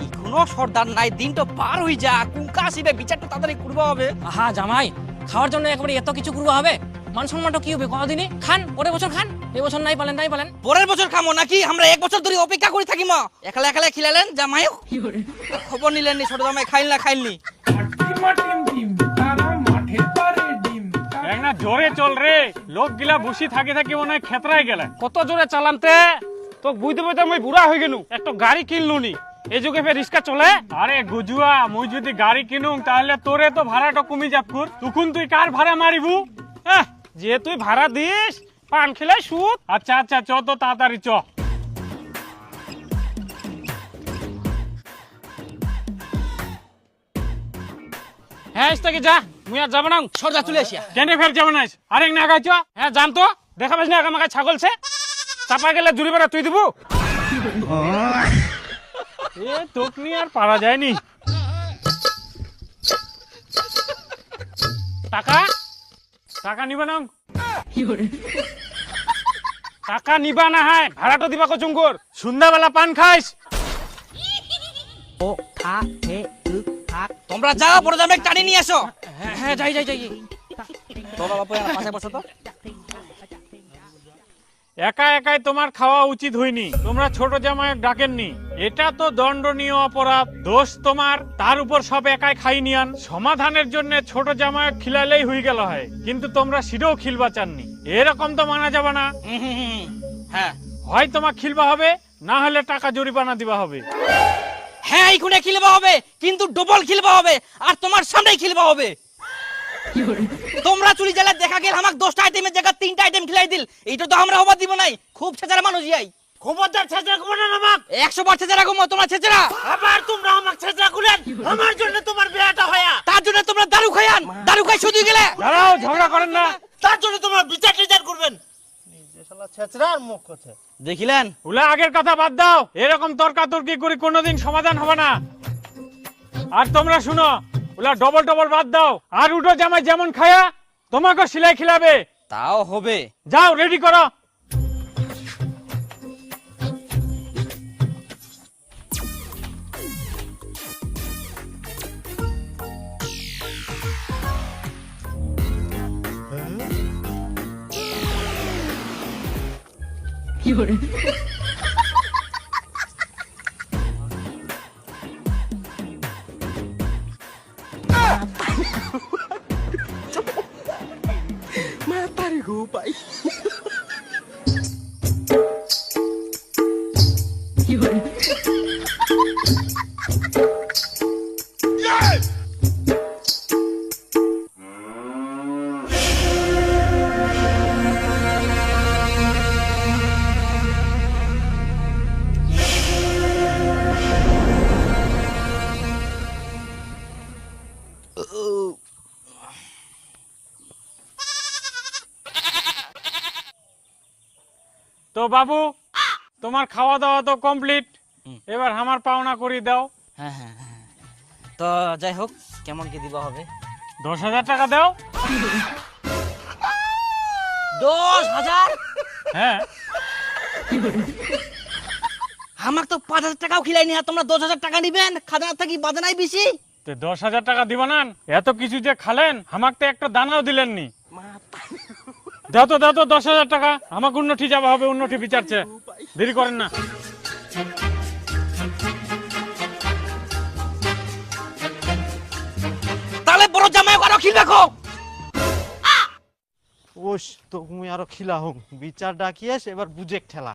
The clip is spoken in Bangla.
এখনো সর্দার নাই, দিন তো পার হই যা, কুঙ্কা আসিবে, বিচারটা তাড়াতাড়ি করবা হবে। আহা জামাই, খাওয়ার জন্য একবারে এত কিছু করবো হবে? মান সম্মানটা কি হবে কদিনই খান, পরের বছর খান, এই বছর নাই পালেন নাই পালেন। পরের বছর খামো নাকি? আমরা এক বছর ধরে অপেক্ষা করে থাকি মা। একলা একলা খিলালেন জামাই, খবর নিলেন নি ছোট জামাই খাইল না খাইলনি। না জোরে চল রে, লোক গিলা বসি থাকি থাকি মনে হয় খেতরাই গেলে। কত জোরে চালামতে তো বুঝতে বুঝতে আমি বুড়া হয়ে গেলু, একটা গাড়ি কিনলু নি, এই যুগে ফের রিক্সা চলে। আরে গুজুয়া, মুই যদি গাড়ি কিনুম তাহলে তোরে তো ভাড়াটা কমি যাবকুর, তখন তুই কার ভাড়া মারিবু? যে তুই ভাড়া দিস পান খেলাই সুদ। আচ্ছা আচ্ছা চ তো তাড়াতাড়ি চ। হ্যাঁ ইস্তাকে যা, মুই আর যাবো না। সর্দার চলে আসিয়া। কেন ফের যাবো না? আরেক না গাইছ? হ্যাঁ জান তো, দেখা পাস না আমাকে ছাগলছে, চাপা গেলে জুড়ি বেড়া তুই দিবু। এ তোক নিয়ে আর পারা যায়নি। টাকা টাকা নিবা না? টাকা নিবা না? হ্যাঁ ভাড়াটা দিবা কচুঙ্গুর, সন্ধ্যাবেলা পান খাইস। ও খা হে তোমরা যাও, বড় জামাই টানি নিয়ে আসো। হ্যাঁ যাই যাই যাই। তোরা বাপু পাশে বসো তো। একা একাই তোমার খাওয়া উচিত হয়নি, তোমরা ছোট জামাই ডাকেননি, এটা তো দণ্ডনীয় অপরাধ। দোষ তোমার, তার উপর সব একাই খাই নিয়ান। সমাধানের জন্য ছোট জামাই খিলাইলেই হয়ে গেল হয়, কিন্তু তোমরা সিডেও খিলবা চাননি। এরকম তো মানা যাবে না। হ্যাঁ হয় তোমার খিলবা হবে, না হলে টাকা জরিমানা দিবা হবে। হ্যাঁ এইখানে খিলবা হবে, কিন্তু ডবল খিলবা হবে, আর তোমার সামনেই খিলবা হবে। তোমরা চুরি জেলা দেখা গেল আমাকে 10টা আইটেমের জায়গা 3টা আইটেম খিলাই দিল, এইটা তো আমরা হবার দিব নাই। খুব ছেচরা মানুষ যাই। খবরদার ছেচরা করবে না আমাক। 100 বার ছেচরা কমো, তোমরা ছেচরা। আবার তোমরা আমাক ছেচরা করেন, আমার জন্য তোমার বিয়াটা হয়া। তার জন্য তোমরা দারু খায়ান, দারু খাই শুধু গেলে। দাঁড়াও, ঝগড়া করেন না। তার জন্য তোমরা বিচার করবেন। নিজে শালা ছেচরা আর মুখ কথা দেখিলেন? ওলা আগের কথা বাদ দাও, এরকম তর্কাতর্কি করে কোনোদিন সমাধান হবে না। আর তোমরা শুনো, ওলা ডবল ডবল বাদ দাও, আর উঠো জামাই যেমন খায়া তোমাকে সিলাই খিলাবে। তাও হবে। যাও রেডি করো। তো বাবু, তোমার খাওয়া দাওয়া তো কমপ্লিট, এবার আমার পাওনা করে দাও। হ্যাঁ হ্যাঁ হ্যাঁ, তো যাই হোক, কেমন কি দিবা হবে? 10,000 টাকা দাও। 10,000? হ্যাঁ আমাকে তো 5,000 টাকাও খিলাই নি, আর তোমরা 10,000 টাকা নিবেন? খাজনা থাকি বাজে নাই বেশি? তো 10,000 টাকা দিবা না? এত কিছু যে খালেন, আমাকে তো একটা দানাও দিলেননি। দাও তো 10,000 টাকা, আমাকে উন্নতি যাওয়া হবে, উন্নতি বিচারছে, দেরি করেন না। তাহলে বড় জামাই আরো খিল রাখো। ওস তো মুই আরো খিলা হোক বিচার ডাকিয়েস, এবার বুঝে ঠেলা।